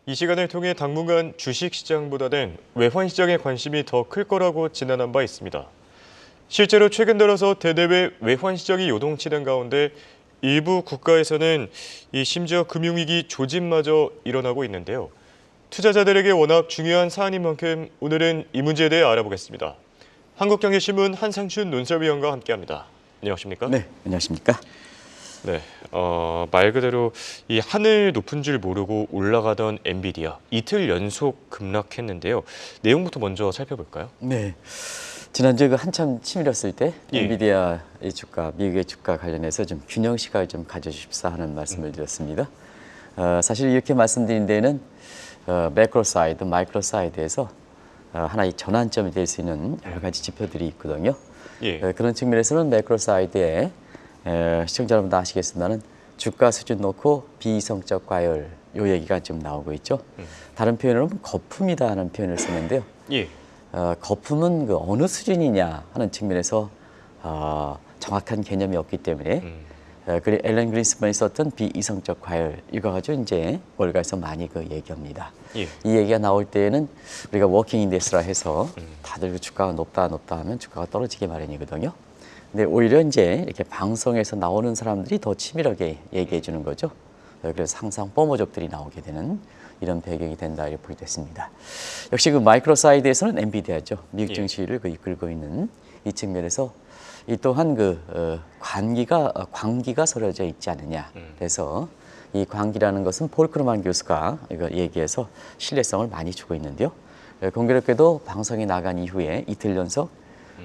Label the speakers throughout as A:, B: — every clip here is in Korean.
A: 이 시간을 통해 당분간 주식시장보다는 외환시장에 관심이 더 클 거라고 진단한 바 있습니다. 실제로 최근 들어서 대내외 외환시장이 요동치는 가운데 일부 국가에서는 심지어 금융위기 조짐마저 일어나고 있는데요. 투자자들에게 워낙 중요한 사안인 만큼 오늘은 이 문제에 대해 알아보겠습니다. 한국경제신문 한상춘 논설위원과 함께합니다. 안녕하십니까?
B: 네, 안녕하십니까?
A: 네, 말 그대로 이 하늘 높은 줄 모르고 올라가던 엔비디아 이틀 연속 급락했는데요. 내용부터 먼저 살펴볼까요?
B: 네, 지난주에 한참 치밀었을 때
A: 예.
B: 엔비디아의 주가, 미국의 주가 관련해서 좀 균형 시각을 좀 가져주십사 하는 말씀을 드렸습니다. 사실 이렇게 말씀드린 데는 매크로 사이드, 마이크로 사이드에서 하나의 전환점이 될 수 있는 여러 가지 지표들이 있거든요.
A: 예.
B: 그런 측면에서는 매크로 사이드에 시청자 여러분도 아시겠지만은 주가 수준 놓고 비이성적 과열 요 얘기가 좀 나오고 있죠. 다른 표현으로는 거품이다 하는 표현을 쓰는데요.
A: 예.
B: 거품은 그 어느 수준이냐 하는 측면에서 정확한 개념이 없기 때문에 그리고 앨런 그린스판이 썼던 비이성적 과열 이거 가지고 이제 월가에서 많이 그 얘기합니다.
A: 예.
B: 이 얘기가 나올 때에는 우리가 워킹 인덱스라 해서 다들 그 주가가 높다 하면 주가가 떨어지기 마련이거든요. 근데 오히려 이제 이렇게 방송에서 나오는 사람들이 더 치밀하게 얘기해 주는 거죠. 그래서 항상 뽀모족들이 나오게 되는 이런 배경이 된다 이렇게 보게 됐습니다. 역시 그 마이크로 사이드에서는 엔비디아죠. 미국 증시를 그 이끌고 있는 이 측면에서 이 또한 그 광기가 서려져 있지 않느냐. 그래서 이 광기라는 것은 폴 크루만 교수가 이거 얘기해서 신뢰성을 많이 주고 있는데요. 공교롭게도 방송이 나간 이후에 이틀 연속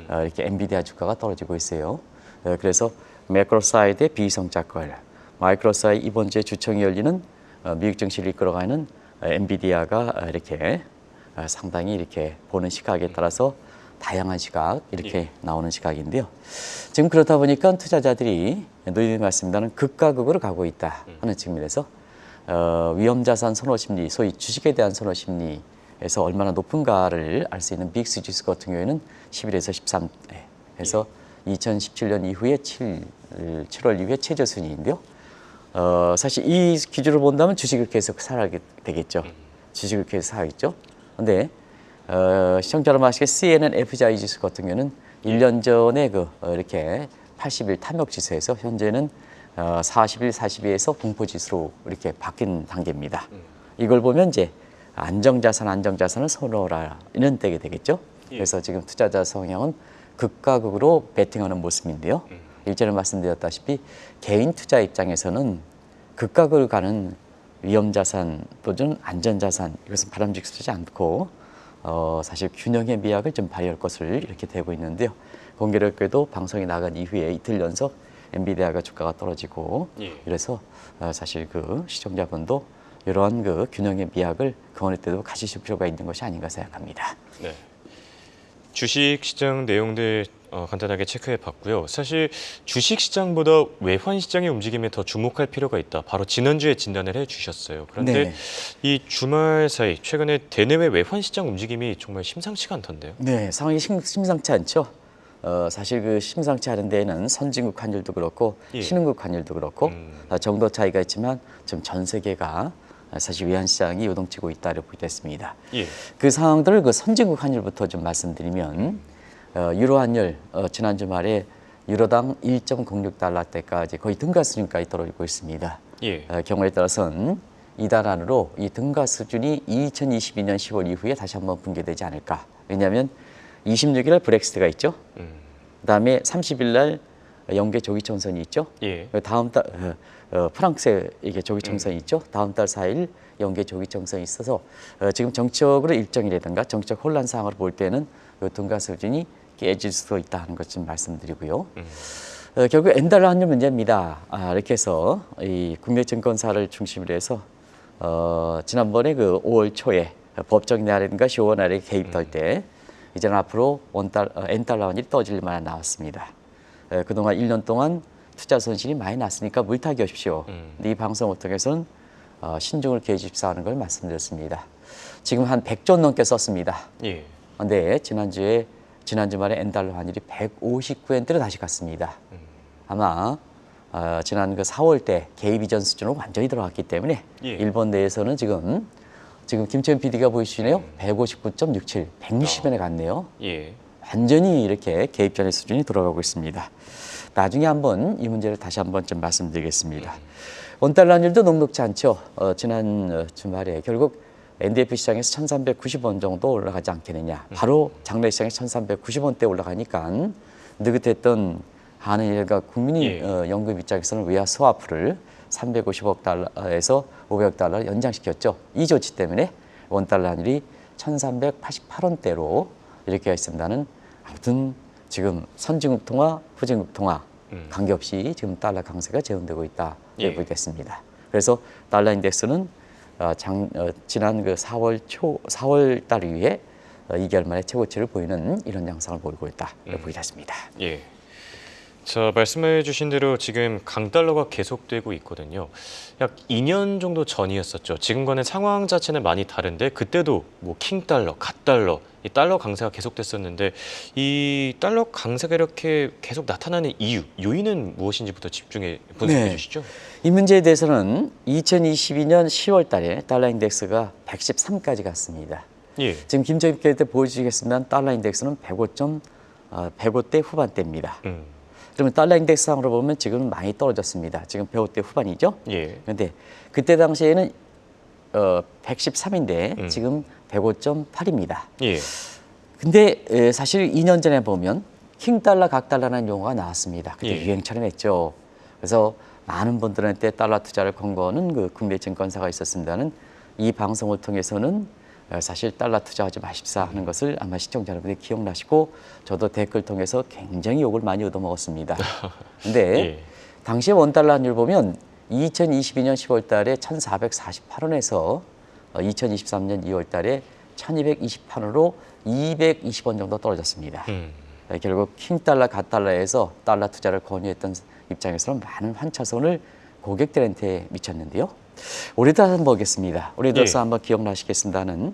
B: 이렇게 엔비디아 주가가 떨어지고 있어요. 그래서 매크로 사이드의 비이성적 과열, 마이크로 사이드 이번 주에 주총이 열리는 미국 증시를 이끌어가는 엔비디아가 이렇게 상당히 이렇게 보는 시각에 따라서 다양한 시각 이렇게 나오는 시각인데요. 지금 그렇다 보니까 투자자들이 너희들이 말씀드린 극과 극으로 가고 있다 하는 측면에서 위험자산 선호 심리, 소위 주식에 대한 선호 심리에서 얼마나 높은가를 알 수 있는 빅스 지수 같은 경우에는 11에서 13에서 2017년 이후에 7월 이후에 최저 순위인데요. 사실 이 기준을 본다면 주식을 계속 사게 되겠죠. 주식을 계속 사겠죠. 그런데 시청자 여러분 아시게 CNN FJ 지수 같은 경우는 1년 전에 이렇게 80일 탐욕 지수에서 현재는 40일, 42에서 공포 지수로 이렇게 바뀐 단계입니다. 이걸 보면 이제 안정자산을 선호하는 때게 되겠죠. 그래서 지금 투자자 성향은 극과 극으로 베팅하는 모습인데요. 일전에 말씀드렸다시피 개인 투자 입장에서는 극과 극을 가는 위험자산 또는 안전자산 이것은 바람직하지 않고 사실 균형의 미학을 좀 발휘할 것을 이렇게 되고 있는데요. 공교롭게도 방송이 나간 이후에 이틀 연속 엔비디아가 주가가 떨어지고 이래서 사실 그 시청자분도 이러한 그 균형의 미학을 어느 때도 가지실 필요가 있는 것이 아닌가 생각합니다.
A: 네. 주식시장 내용들 간단하게 체크해 봤고요. 사실 주식시장보다 외환시장의 움직임에 더 주목할 필요가 있다. 바로 지난주에 진단을 해주셨어요. 그런데 이 주말 사이 최근에 대내외 외환시장 움직임이 정말 심상치가 않던데요.
B: 네, 상황이 심상치 않죠. 사실 그 심상치 않은 데에는 선진국 환율도 그렇고 신흥국 환율도 그렇고 정도 차이가 있지만 좀 전 세계가 사실 외환시장이 요동치고 있다고 보게 됐습니다. 그 상황들을 그 선진국 환율부터 좀 말씀드리면 유로 환율 지난 주말에 유로당 1.06달러대까지 거의 등가 수준까지 떨어지고 있습니다. 경우에 따라서는 이달 안으로 이 등가 수준이 2022년 10월 이후에 다시 한번 붕괴되지 않을까. 왜냐하면 26일 브렉시트가 있죠. 그다음에 30일 날 영계 조기 총선이 있죠. 다음 달 프랑스에 이게 조기 총선이 있죠. 다음 달 4일 영계 조기 총선이 있어서 지금 정치적으로 일정이라든가 정치적 혼란 상황을 볼 때는 이 등가 수준이 깨질 수도 있다 하는 것 좀 말씀드리고요. 결국 엔달러 환율 문제입니다. 이렇게 해서 이 국내증권사를 중심으로 해서 지난번에 그 5월 초에 법정 날인가 10월 날에 개입할 때 이제는 앞으로 엔달러 환율이 떠질 만한 나왔습니다. 그동안 1년 동안 투자 손실이 많이 났으니까 물타기 하십시오. 근데 이 방송을 통해서는 신중을 기해 주십사 하는 걸 말씀드렸습니다. 지금 한 100조 넘게 썼습니다. 그런데 지난 주말에 엔달러 환율이 159엔대로 다시 갔습니다. 아마 지난 그 4월 때 개입 이전 수준으로 완전히 들어갔기 때문에 일본 내에서는 지금 지금 김채연 PD가 보여주시네요. 159.67, 160원에 갔네요.
A: 예.
B: 완전히 이렇게 개입 전의 수준이 돌아가고 있습니다. 나중에 한번 이 문제를 다시 한번 좀 말씀드리겠습니다. 원달러 환율도 녹록지 않죠. 지난 주말에 결국 NDF 시장에서 1,390원 정도 올라가지 않겠느냐. 바로 장내 시장에서 1,390원대 올라가니까 느긋했던 한은일과 국민이 연금 입장에서는 외화 스와프를 350억 달러에서 500억 달러 연장시켰죠. 이 조치 때문에 원달러 환율이 1,388원대로 이렇게 있습니다는 아무튼 지금 선진국 통화, 후진국 통화 관계없이 지금 달러 강세가 재현되고 있다 이렇게 보겠습니다. 그래서 달러 인덱스는 지난 그 4월 달 이후에 2개월 만에 최고치를 보이는 이런 양상을 보이고 있다 이렇게 보겠습니다.
A: 예. 자, 말씀해 주신 대로 지금 강달러가 계속되고 있거든요. 약 2년 정도 전이었었죠. 지금과는 상황 자체는 많이 다른데 그때도 뭐 킹달러, 갓달러, 이 달러 강세가 계속됐었는데 이 달러 강세가 이렇게 계속 나타나는 이유, 요인은 무엇인지부터 집중해 분석해 주시죠.
B: 이 문제에 대해서는 2022년 10월 달에 달러 인덱스가 113까지 갔습니다.
A: 예.
B: 지금 김정일 때 보여주시겠습니다. 달러 인덱스는 105대 후반대입니다. 그러면 달러 인덱스상으로 보면 지금 많이 떨어졌습니다. 지금 105대 후반이죠.
A: 예.
B: 그런데 그때 당시에는 113인데 지금 105.8입니다.
A: 예.
B: 근데 사실 2년 전에 보면 킹달러, 각달러라는 용어가 나왔습니다. 그때
A: 예.
B: 유행처럼 했죠. 그래서 많은 분들한테 달러 투자를 건 거는 그 국내 증권사가 있었습니다는 이 방송을 통해서는 사실 달러 투자하지 마십사 하는 것을 아마 시청자 여러분들이 기억나시고 저도 댓글 통해서 굉장히 욕을 많이 얻어먹었습니다. 근데
A: 예.
B: 당시 원달러 환율 보면 2022년 10월 달에 1,448원에서 2023년 2월 달에 1,228원으로 220원 정도 떨어졌습니다. 결국 킹달러, 갓달러에서 달러 투자를 권유했던 입장에서는 많은 환차손을 고객들한테 미쳤는데요. 올해도 한번 보겠습니다. 올해도 한번 기억나시겠습니다는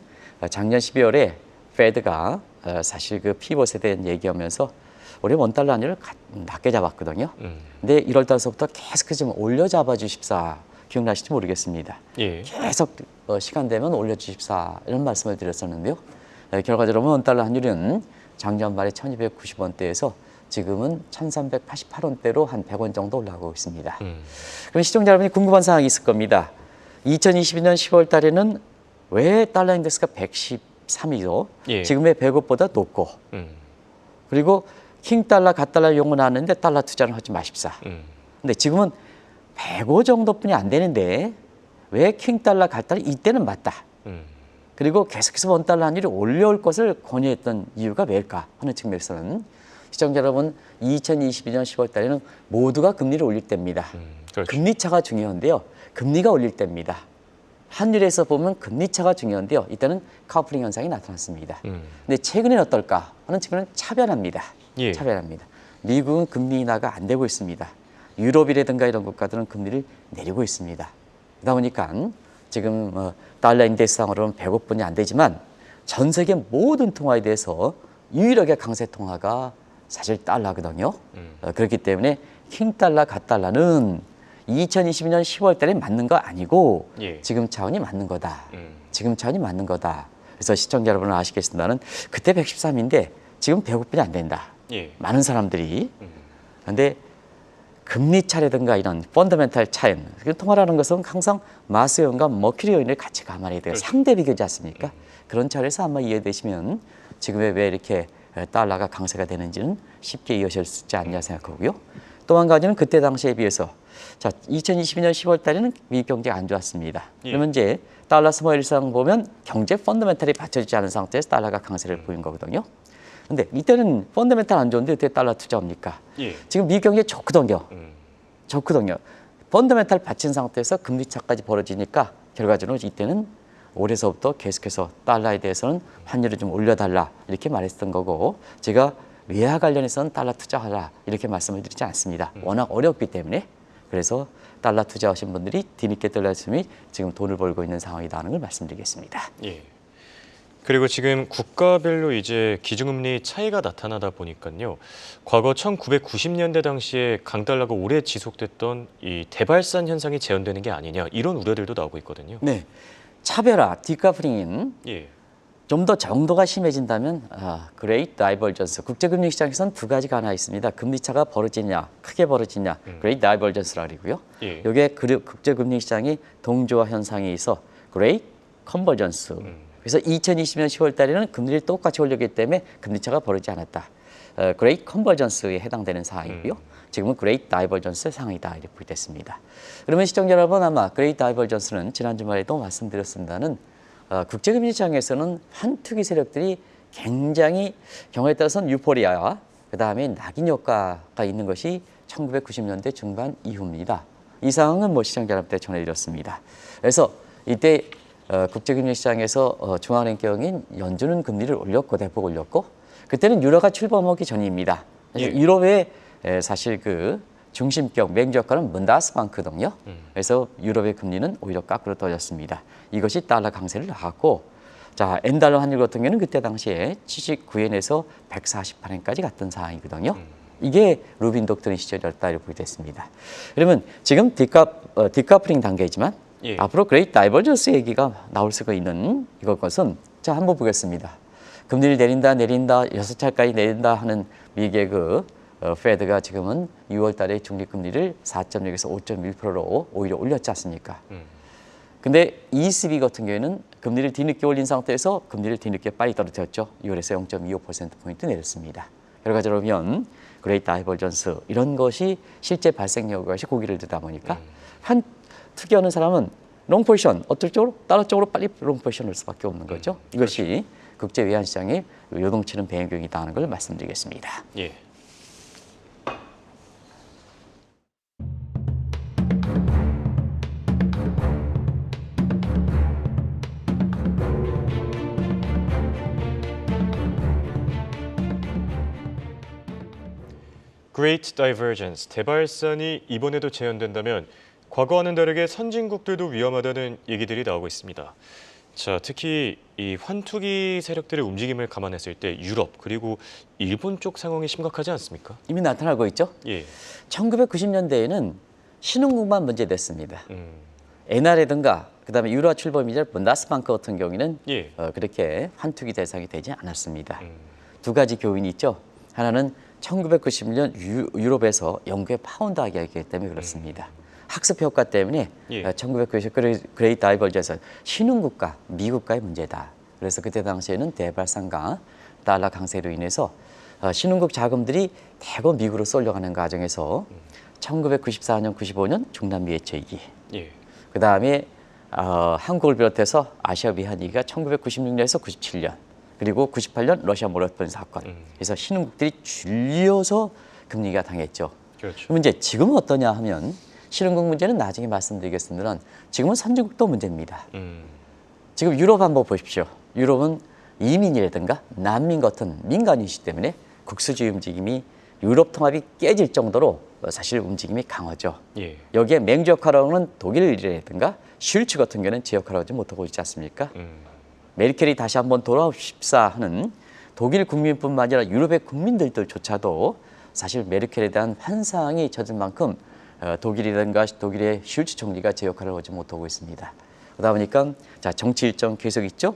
B: 작년 12월에 페드가 사실 그 피벗에 대한 얘기하면서 올해 원달러 환율을 낮게 잡았거든요. 근데 1월 달서부터 계속 좀 올려 잡아 주십사. 기억나실지 모르겠습니다.
A: 예.
B: 계속 시간 되면 올려 주십사 이런 말씀을 드렸었는데요. 결과적으로 원달러 환율은 작년 말에 1,290원대에서 지금은 1,388원대로 한 100원 정도 올라가고 있습니다. 그럼 시청자 여러분이 궁금한 사항이 있을 겁니다. 2022년 10월 달에는 왜 달러 인덱스가 113이죠?
A: 예.
B: 지금의 105보다 높고 그리고 킹달러, 갓달러 용어 나왔는데 달러 투자는 하지 마십사. 근데 지금은 105 정도뿐이 안 되는데 왜 킹달러, 갓달러 이때는 맞다. 그리고 계속해서 원달러 환율이 올려올 것을 권유했던 이유가 왜일까 하는 측면에서는 시청자 여러분 2022년 10월 달에는 모두가 금리를 올릴 때입니다.
A: 그렇죠.
B: 금리 차가 중요한데요. 금리가 올릴 때입니다. 환율에서 보면 금리 차가 중요한데요. 이때는 카우플링 현상이 나타났습니다. 근데 최근에는 어떨까 하는 측면은 차별합니다.
A: 예.
B: 차별합니다. 미국은 금리 인하가 안 되고 있습니다. 유럽이라든가 이런 국가들은 금리를 내리고 있습니다. 그러다 보니까 지금 달러 인덱스상으로는 105분이 안 되지만 전 세계 모든 통화에 대해서 유일하게 강세 통화가 사실 달러거든요. 그렇기 때문에 킹달러, 갓달러는 2022년 10월 달에 맞는 거 아니고
A: 예.
B: 지금 차원이 맞는 거다. 지금 차원이 맞는 거다. 그래서 시청자 여러분은 아시겠습니다는 그때 113인데 지금 105분이 안 된다.
A: 예.
B: 많은 사람들이. 그런데 금리 차라든가 이런 펀더멘탈 차이는 통화라는 것은 항상 마스 요인과 머큐리 요인을 같이 감안해야 돼요.
A: 그렇죠.
B: 상대 비교지 않습니까? 그런 차에서 아마 이해되시면 지금의 왜 이렇게 달러가 강세가 되는지는 쉽게 이해하실 수 있지 않냐 생각하고요. 또 한 가지는 그때 당시에 비해서 자 2022년 10월 달에는 미국 경제가 안 좋았습니다.
A: 예.
B: 그러면 이제 달러 스모일상 보면 경제 펀더멘탈이 받쳐지지 않은 상태에서 달러가 강세를 보인 거거든요. 근데 이때는 펀더멘탈 안 좋은데 어떻게 달러 투자합니까?
A: 예.
B: 지금 미국 경제 좋거든요. 좋거든요. 펀더멘탈 받친 상태에서 금리 차까지 벌어지니까 결과적으로 이때는 올해서부터 계속해서 달러에 대해서는 환율을 좀 올려달라 이렇게 말했던 거고 제가 외화 관련해서는 달러 투자하라 이렇게 말씀을 드리지 않습니다. 워낙 어렵기 때문에 그래서 달러 투자하신 분들이 뒤늦게 떨어졌으니 지금 돈을 벌고 있는 상황이라는 걸 말씀드리겠습니다.
A: 예. 그리고 지금 국가별로 이제 기준금리 차이가 나타나다 보니까요. 과거 1990년대 당시에 강달러가 오래 지속됐던 이 대발산 현상이 재현되는 게 아니냐 이런 우려들도 나오고 있거든요.
B: 네. 차별화, 디커플링인
A: 예.
B: 좀 더 정도가 심해진다면 그레이트 다이버전스, 국제금융시장에서는 두 가지가 하나 있습니다. 금리차가 벌어지냐, 크게 벌어지냐, 그레이트 다이버전스라고 그러고요.
A: 예.
B: 이게 국제금융시장이 동조화 현상이 있어 그레이트 컨버전스. 그래서 2020년 10월 달에는 금리를 똑같이 올렸기 때문에 금리차가 벌어지지 않았다. 그레이트 컨버전스에 해당되는 사항이고요. 지금은 그레이트 다이버전스의 상황이다 이렇게 보겠습니다. 그러면 시청자 여러분, 아마 그레이트 다이버전스는 지난 주말에도 말씀드렸습니다는 국제금융시장에서는 환투기 세력들이 굉장히 경우에 따라서는 유포리아와 그다음에 낙인 효과가 있는 것이 1990년대 중반 이후입니다. 이 상황은 시청자 여러분께 전해드렸습니다. 그래서 이때 국제금융시장에서 중앙은행격인 연준은 금리를 올렸고 대폭 올렸고, 그때는 유로가 출범하기 전입니다. 그래서
A: 예.
B: 유럽의 사실 그 중심격 맹주역가는 문다스방크거든요. 그래서 유럽의 금리는 오히려 거꾸로 떨어졌습니다. 이것이 달러 강세를 낳았고, 자, 엔달러 환율 같은 경우는 그때 당시에 79엔에서 148엔까지 갔던 상황이거든요. 이게 루빈 독트린 시절이었다 이렇게 보게 됐습니다. 그러면 지금 디커플링 단계이지만
A: 예.
B: 앞으로 그레이트 다이버전스 얘기가 나올 수가 있는 이것은, 자, 한번 보겠습니다. 금리를 내린다 6차까지 내린다 하는 미국의 페드가 지금은 6월 달에 중립금리를 4.6에서 5.1%로 오히려 올렸지 않습니까? 근데 ECB 같은 경우에는 금리를 뒤늦게 올린 상태에서 금리를 뒤늦게 빨리 떨어뜨렸죠. 6월에서 0.25%포인트 내렸습니다. 여러 가지로 보면 그레이트 다이버전스 이런 것이 실제 발생 여부가 고기를 들다 보니까 한 투기하는 사람은 롱 포지션, 어떨 쪽으로? 달러 쪽으로 빨리 롱 포지션을 수밖에 없는 거죠. 이것이 국제 외환 시장에 요동치는 배경이다 하는 걸 말씀드리겠습니다.
A: 예. Great Divergence, 대발산이 이번에도 재현된다면 과거와는 다르게 선진국들도 위험하다는 얘기들이 나오고 있습니다. 자, 특히 이 환투기 세력들의 움직임을 감안했을 때 유럽 그리고 일본 쪽 상황이 심각하지 않습니까?
B: 이미 나타나고 있죠.
A: 예.
B: 1990년대에는 신흥국만 문제됐습니다. 엔화라든가 그다음에 유로 출범이자 문다스방크 같은 경우에는
A: 예.
B: 그렇게 환투기 대상이 되지 않았습니다. 두 가지 교훈이 있죠. 하나는 1990년 유럽에서 영국의 파운드 하기이기 때문에 그렇습니다. 학습 효과 때문에
A: 예.
B: 1990 그레이트 다이버전스 신흥국가, 미국과의 문제다. 그래서 그때 당시에는 대발상과 달러 강세로 인해서 신흥국 자금들이 대거 미국으로 쏠려가는 과정에서 1994년, 95년 중남미 해체위기,
A: 예.
B: 그 다음에 한국을 비롯해서 아시아 위기가 1996년에서 97년, 그리고 98년 러시아 몰아붙은 사건. 그래서 신흥국들이 줄여서 금리가 당했죠.
A: 그렇죠.
B: 그럼 이제 지금은 어떠냐 하면 신흥국 문제는 나중에 말씀드리겠습니다만 지금은 선진국도 문제입니다. 지금 유럽 한번 보십시오. 유럽은 이민이라든가 난민 같은 민간 이슈 때문에 국수주의 움직임이 유럽 통합이 깨질 정도로 사실 움직임이 강하죠.
A: 예.
B: 여기에 맹주 역할을 하는 독일이라든가 슐츠 같은 경우는 제 역할을 하지 못하고 있지 않습니까? 메르켈이 다시 한번 돌아옵시다 하는 독일 국민뿐만 아니라 유럽의 국민들조차도 사실 메르켈에 대한 환상이 젖은 만큼 독일이라든가 독일의 슐츠 총리가 제 역할을 하지 못하고 있습니다. 그러다 보니까 자, 정치 일정 계속 있죠.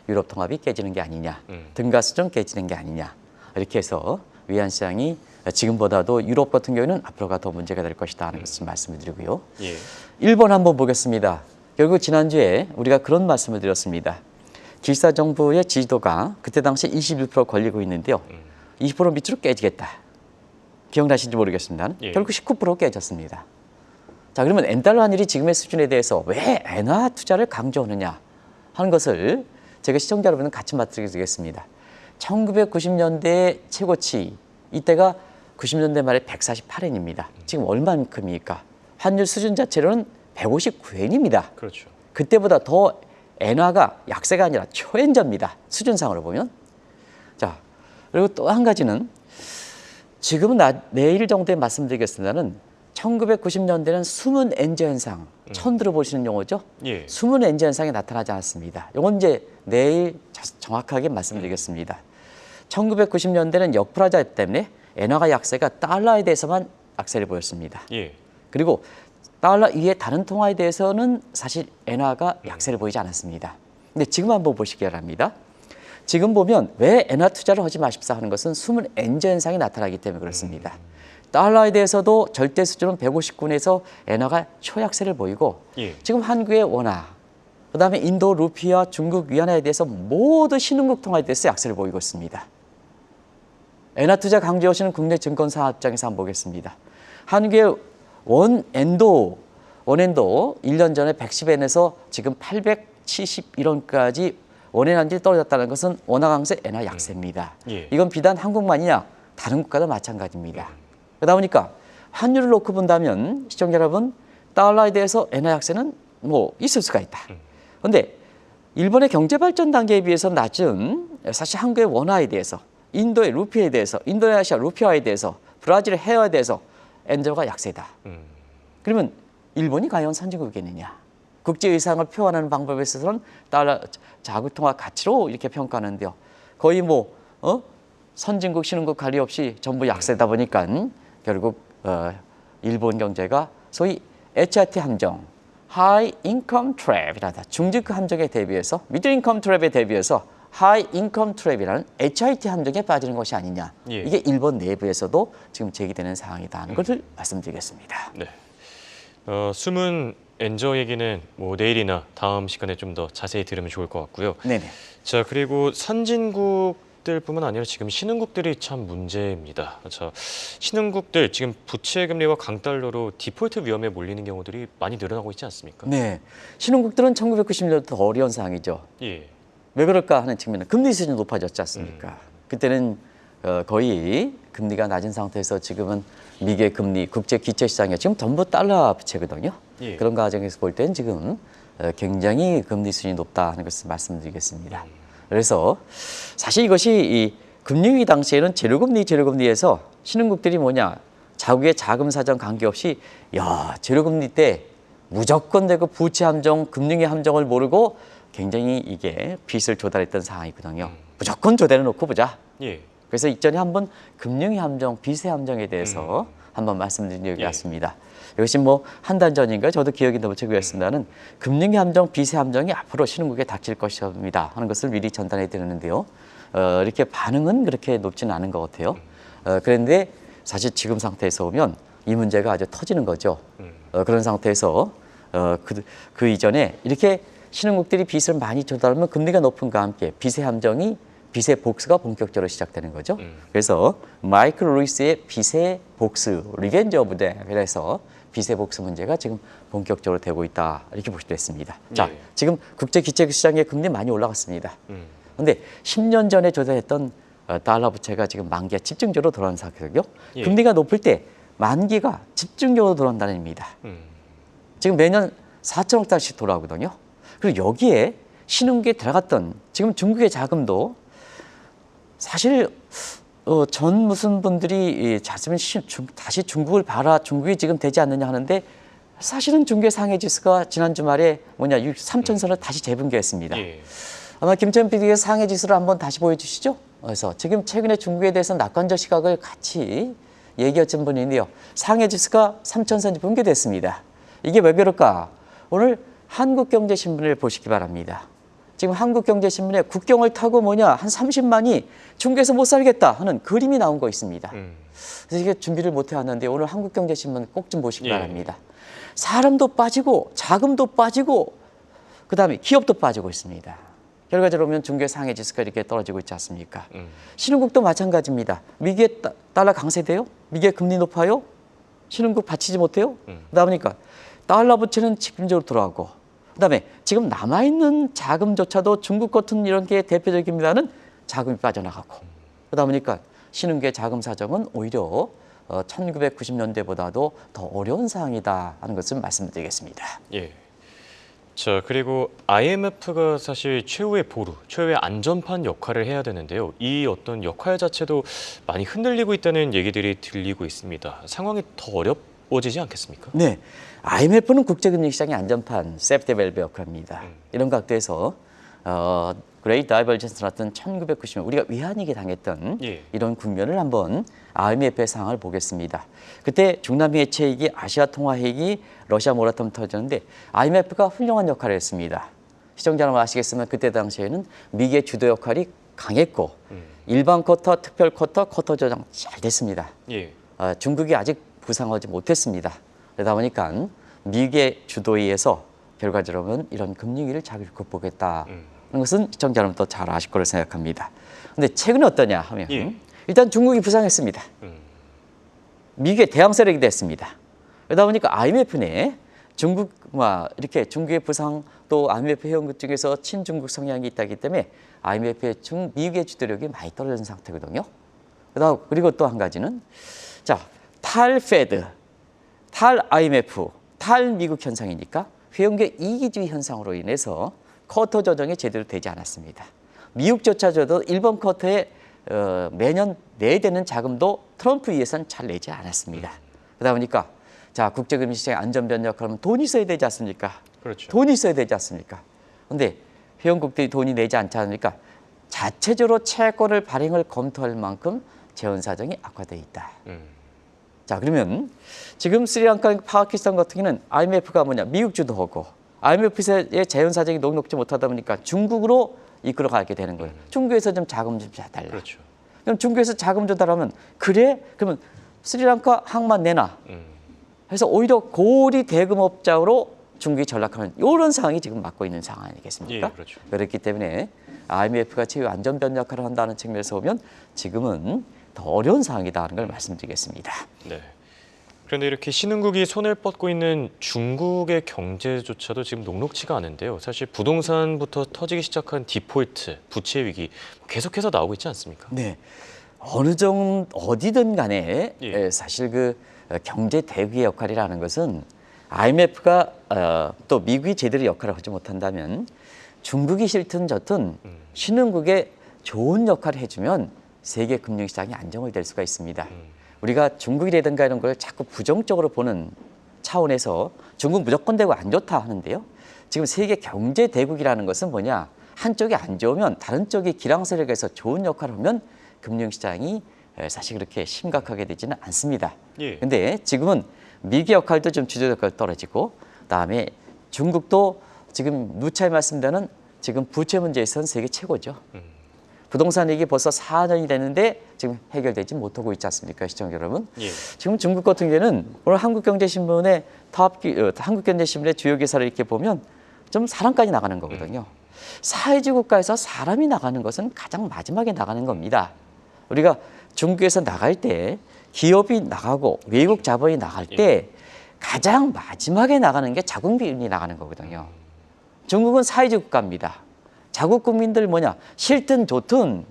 B: 유럽 통합이 깨지는 게 아니냐, 등가스전 깨지는 게 아니냐, 이렇게 해서 외환 시장이 지금보다도 유럽 같은 경우에는 앞으로가 더 문제가 될 것이다 하는 것을 말씀을 드리고요.
A: 예.
B: 일본 한번 보겠습니다. 결국 지난주에 우리가 그런 말씀을 드렸습니다. 기시다 정부의 지지도가 그때 당시 21% 걸리고 있는데요. 20% 밑으로 깨지겠다. 기억나시는지 모르겠습니다.
A: 예.
B: 결국 19% 깨졌습니다. 자, 그러면 엔달러 환율이 지금의 수준에 대해서 왜 엔화 투자를 강조하느냐 하는 것을 제가 시청자 여러분은 같이 말씀드리겠습니다. 1990년대 최고치, 이때가 90년대 말에 148엔입니다. 지금 얼마만큼입니까? 환율 수준 자체로는 159엔입니다.
A: 그렇죠.
B: 그때보다 더 엔화가 약세가 아니라 초엔저입니다. 수준상으로 보면. 자, 그리고 또 한 가지는 지금은 내일 정도에 말씀드리겠습니다는 1990년대는 숨은 엔저 현상, 처음 들어보시는 용어죠?
A: 예.
B: 숨은 엔저 현상이 나타나지 않았습니다. 이건 이제 내일 정확하게 말씀드리겠습니다. 1990년대는 역불화자 때문에 엔화가 약세가 달러에 대해서만 약세를 보였습니다.
A: 예.
B: 그리고 달러 이외의 다른 통화에 대해서는 사실 엔화가 약세를 보이지 않았습니다. 근데 지금 한번 보시기 바랍니다. 지금 보면 왜 엔화 투자를 하지 마십사 하는 것은 숨은 엔저 현상이 나타나기 때문에 그렇습니다. 달러에 대해서도 절대 수준은 150군에서 엔화가 초약세를 보이고
A: 예.
B: 지금 한국의 원화, 그다음에 인도 루피와 중국 위안화에 대해서 모두 신흥국 통화에 대해서 약세를 보이고 있습니다. 엔화 투자 강조하시는 국내 증권사 입장에서 한번 보겠습니다. 한국의 원엔도 1년 전에 110엔에서 지금 871원까지 원엔 환율이 떨어졌다는 것은 원화 강세, 엔화 약세입니다.
A: 예.
B: 이건 비단 한국만이냐? 다른 국가도 마찬가지입니다. 그러다 보니까 환율을 놓고 본다면 시청자 여러분, 달러에 대해서 엔화 약세는 뭐 있을 수가 있다. 그런데 일본의 경제 발전 단계에 비해서 낮은 사실 한국의 원화에 대해서, 인도의 루피에 대해서, 인도네시아 루피화에 대해서, 브라질의 헤어에 대해서 엔저가 약세다. 그러면 일본이 과연 선진국이겠느냐? 국제 의상을 표현하는 방법에 있어서는 달러 자국통화 가치로 이렇게 평가하는데요. 거의 선진국, 신흥국 관리 없이 전부 약세다 보니까 결국 일본 경제가 소위 HIT 함정, High Income Trap이라다. 중저가 함정에 대비해서, Middle Income Trap에 대비해서 High Income Trap이라는 HIT 함정에 빠지는 것이 아니냐.
A: 예.
B: 이게 일본 내부에서도 지금 제기되는 상황이다 하는 것을 말씀드리겠습니다.
A: 네. 숨은 엔저 얘기는 뭐 내일이나 다음 시간에 좀 더 자세히 들으면 좋을 것 같고요.
B: 네네.
A: 자, 그리고 선진국들뿐만 아니라 지금 신흥국들이 참 문제입니다. 자, 신흥국들 지금 부채 금리와 강달러로 디폴트 위험에 몰리는 경우들이 많이 늘어나고 있지 않습니까?
B: 네. 신흥국들은 1990년부터 더 어려운 상황이죠.
A: 예.
B: 왜 그럴까 하는 측면은 금리 수준이 높아졌지 않습니까? 그때는 거의 금리가 낮은 상태에서 지금은 미국의 금리, 국제 기초 시장이 지금 전부 달러 부채거든요.
A: 예.
B: 그런 과정에서 볼 때는 지금 굉장히 금리 수준이 높다 하는 것을 말씀드리겠습니다. 그래서 사실 이것이 이 금융위기 당시에는 제로금리에서 신흥국들이 뭐냐, 자국의 자금 사정 관계없이 제로금리 때 무조건 되고 부채 함정, 금융위 함정을 모르고 굉장히 이게 빚을 조달했던 상황이거든요. 무조건 조달해 놓고 보자.
A: 예.
B: 그래서 이전에 한번 금융위 함정, 빚의 함정에 대해서 한번 말씀드린 적이
A: 예.
B: 있습니다. 이것이 뭐 한 달 전인가 저도 기억이 너무 최고였습니다는 금융위 함정, 빚의 함정이 앞으로 신흥국에 닥칠 것입니다 하는 것을 미리 전달해 드렸는데요. 이렇게 반응은 그렇게 높지는 않은 것 같아요. 그런데 사실 지금 상태에서 보면 이 문제가 아주 터지는 거죠. 그런 상태에서 그 이전에 이렇게 신흥국들이 빚을 많이 조달하면 금리가 높음과 함께 빚의 함정이 빚의 복수가 본격적으로 시작되는 거죠. 그래서 마이클 루이스의 빚의 복수, 리벤지 오브 뎁에서 빚의 복수 문제가 지금 본격적으로 되고 있다 이렇게 보시도 했습니다. 자,
A: 예.
B: 지금 국제 기체 시장의 금리 많이 올라갔습니다. 그런데 10년 전에 조달했던 달러 부채가 지금 만기가 집중적으로 돌아오는 상태고요.
A: 예.
B: 금리가 높을 때 만기가 집중적으로 돌아온다는 의미입니다. 지금 매년 4천억 달러씩 돌아오거든요. 그리고 여기에 신흥국에 들어갔던 지금 중국의 자금도 사실 전 무슨 분들이 자스민 다시 중국을 봐라, 중국이 지금 되지 않느냐 하는데 사실은 중국의 상해 지수가 지난 주말에 3천선을 다시 재분기했습니다.
A: 예.
B: 아마 김천 PD께서 상해 지수를 한번 다시 보여주시죠. 그래서 지금 최근에 중국에 대해서 낙관적 시각을 같이 얘기했던 분인데요. 상해 지수가 3천선이 붕괴됐습니다. 이게 왜 그럴까? 오늘 한국경제신문을 보시기 바랍니다. 지금 한국경제신문에 국경을 타고 한 30만이 중국에서 못 살겠다 하는 그림이 나온 거 있습니다. 그래서 이게 준비를 못 해왔는데 오늘 한국경제신문 꼭 좀 보시기
A: 예.
B: 바랍니다. 사람도 빠지고 자금도 빠지고 그다음에 기업도 빠지고 있습니다. 결과적으로 보면 중국의 상해 지수가 이렇게 떨어지고 있지 않습니까? 신흥국도 마찬가지입니다. 미국의 달러 강세돼요? 미국의 금리 높아요? 신흥국 받치지 못해요? 그러다 보니까 달러 부채는 집중적으로 돌아가고 그다음에 지금 남아있는 자금조차도 중국 같은 이런 게 대표적입니다는 자금이 빠져나가고 그러다 보니까 신흥국의 자금 사정은 오히려 1990년대보다도 더 어려운 상황이다 하는 것을 말씀드리겠습니다.
A: 예. 자, 그리고 IMF가 사실 최후의 보루, 최후의 안전판 역할을 해야 되는데요. 이 어떤 역할 자체도 많이 흔들리고 있다는 얘기들이 들리고 있습니다. 상황이 더 어려워지지 않겠습니까?
B: 네, IMF는 국제금융시장의 안전판, 세프티 밸브 역할입니다. 이런 각도에서 그레이트 다이버전스 나왔던 1990년 우리가 외환위기 당했던
A: 예.
B: 이런 국면을 한번 IMF의 상황을 보겠습니다. 그때 중남미 해체위기, 아시아 통화위기, 러시아 모라토리엄 터졌는데 IMF가 훌륭한 역할을 했습니다. 시청자 여러분 아시겠지만 그때 당시에는 미국의 주도 역할이 강했고 일반 쿼터, 특별 쿼터, 쿼터 조정 잘 됐습니다.
A: 예.
B: 중국이 아직 부상하지 못했습니다. 그러다 보니까 미국의 주도에 의해서 결과적으로는 이런 금융위기를 잘 극복했다. 하는 것은 시청자 여러분도 잘 아실 거로 생각합니다. 그런데 최근에 어떠냐 하면
A: 예.
B: 일단 중국이 부상했습니다. 미국의 대항 세력이 됐습니다. 그러다 보니까 IMF 내 중국과 이렇게 중국의 부상 또 IMF 회원국 중에서 친중국 성향이 있다기 때문에 IMF의 미국의 주도력이 많이 떨어진 상태거든요. 그리고 또 한 가지는 자, 탈페드, 탈 IMF, 탈 미국 현상이니까 회원국의 이기주의 현상으로 인해서 쿼터 조정이 제대로 되지 않았습니다. 미국조차도 일본 쿼터에 매년 내야 되는 자금도 트럼프 위해서는 잘 내지 않았습니다. 그러다 보니까 자, 국제금융시장의 안전변 역할은 돈이 있어야 되지 않습니까?
A: 그렇죠.
B: 돈이 있어야 되지 않습니까? 그런데 회원국들이 돈이 내지 않지 않으니까 자체적으로 채권을 발행을 검토할 만큼 재원 사정이 악화되어 있다. 자, 그러면 지금 스리랑카, 파키스탄 같은 경우는 IMF가 뭐냐? 미국 주도하고 IMF의 재원 사정이 녹록지 못하다 보니까 중국으로 이끌어가게 되는 거예요. 중국에서 좀 자금 좀 줘달라.
A: 그렇죠.
B: 그럼 중국에서 자금 줘달라면 그래? 그러면 스리랑카 항만 내놔. 해서 오히려 고리 대금업자로 중국이 전락하는 이런 상황이 지금 맞고 있는 상황 아니겠습니까?
A: 예, 그렇죠.
B: 그렇기 때문에 IMF가 최후 안전변 역할을 한다는 측면에서 보면 지금은 더 어려운 상황이다 하는 걸 말씀드리겠습니다.
A: 네. 그런데 이렇게 신흥국이 손을 뻗고 있는 중국의 경제조차도 지금 녹록치가 않은데요. 사실 부동산부터 터지기 시작한 디폴트, 부채 위기 계속해서 나오고 있지 않습니까?
B: 네. 어느 정도 어디든 간에
A: 예.
B: 사실 그 경제 대국의 역할이라는 것은 IMF가 또 미국이 제대로 역할을 하지 못한다면 중국이 싫든 좋든 신흥국에 좋은 역할을 해주면 세계 금융시장이 안정을 될 수가 있습니다. 우리가 중국이라든가 이런 걸 자꾸 부정적으로 보는 차원에서 중국 무조건 되고 안 좋다 하는데요. 지금 세계 경제 대국이라는 것은 뭐냐? 한쪽이 안 좋으면 다른 쪽이 기량세력에서 좋은 역할을 하면 금융시장이 사실 그렇게 심각하게 되지는 않습니다.
A: 예.
B: 근데 지금은 미국의 역할도 좀 주도 역할 떨어지고 그다음에 중국도 지금 누차례 말씀드리는 지금 부채 문제에서는 세계 최고죠. 부동산 위기 벌써 4년이 됐는데 지금 해결되지 못하고 있지 않습니까, 시청자 여러분?
A: 예.
B: 지금 중국 같은 경우는 오늘 한국경제신문의 한국경제신문의 주요 기사를 이렇게 보면 좀 사람까지 나가는 거거든요. 사회주의 국가에서 사람이 나가는 것은 가장 마지막에 나가는 겁니다. 우리가 중국에서 나갈 때 기업이 나가고 외국 자본이 나갈 때 가장 마지막에 나가는 게 자국 비율이 나가는 거거든요. 중국은 사회주의 국가입니다. 자국 국민들 뭐냐 싫든 좋든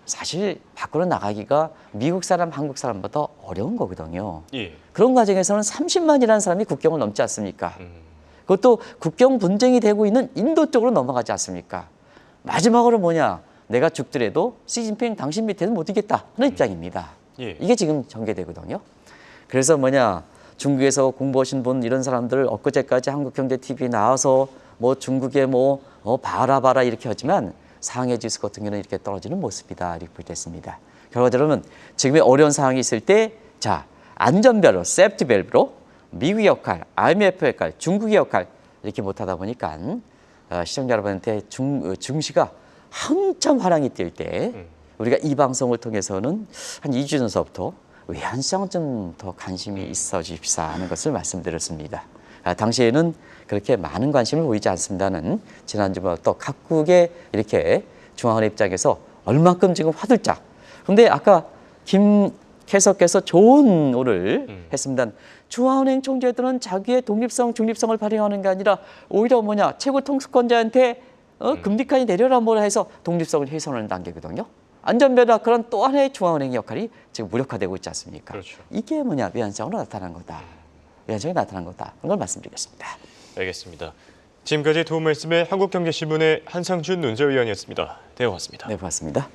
B: 사실 밖으로 나가기가 미국 사람, 한국 사람보다 어려운 거거든요.
A: 예.
B: 그런 과정에서는 30만이라는 사람이 국경을 넘지 않습니까? 그것도 국경 분쟁이 되고 있는 인도 쪽으로 넘어가지 않습니까? 마지막으로 뭐냐 내가 죽더라도 시진핑 당신 밑에는 못 이겠다 하는 입장입니다.
A: 예.
B: 이게 지금 전개되거든요. 그래서 뭐냐 중국에서 공부하신 분 이런 사람들 엊그제까지 한국경제TV 나와서 뭐 중국에 뭐 봐라 이렇게 하지만 상해 지수 같은 경우는 이렇게 떨어지는 모습이다 이렇게 보겠습니다. 결과적으로는 지금의 어려운 상황이 있을 때 자 안전벨로 세프티 밸브로 미국의 역할, IMF 역할, 중국의 역할 이렇게 못하다 보니까 시청자 여러분한테 증시가 한참 화랑이 뛸 때 우리가 이 방송을 통해서는 한 2주 전서부터 외환시장 좀 더 관심이 있어 주십사 하는 것을 말씀드렸습니다. 당시에는 그렇게 많은 관심을 보이지 않습니다는 지난주부터 또 각국의 이렇게 중앙은행 입장에서 얼만큼 지금 화들짝. 그런데 아까 김캐서께서 좋은 오를 했습니다. 중앙은행 총재들은 자기의 독립성, 중립성을 발휘하는 게 아니라 오히려 뭐냐 최고 통수권자한테 금리까지 내려라 뭐라 해서 독립성을 훼손하는 단계거든요. 안전변화 그런 또 하나의 중앙은행의 역할이 지금 무력화되고 있지 않습니까?
A: 그렇죠.
B: 이게 뭐냐 외환시장으로 나타난 거다. 외환시장이 나타난 거다. 그런 걸 말씀드리겠습니다.
A: 알겠습니다. 지금까지 도움 말씀의 한국경제신문의 한상준 논설위원이었습니다. 네, 고맙습니다.
B: 네, 고맙습니다.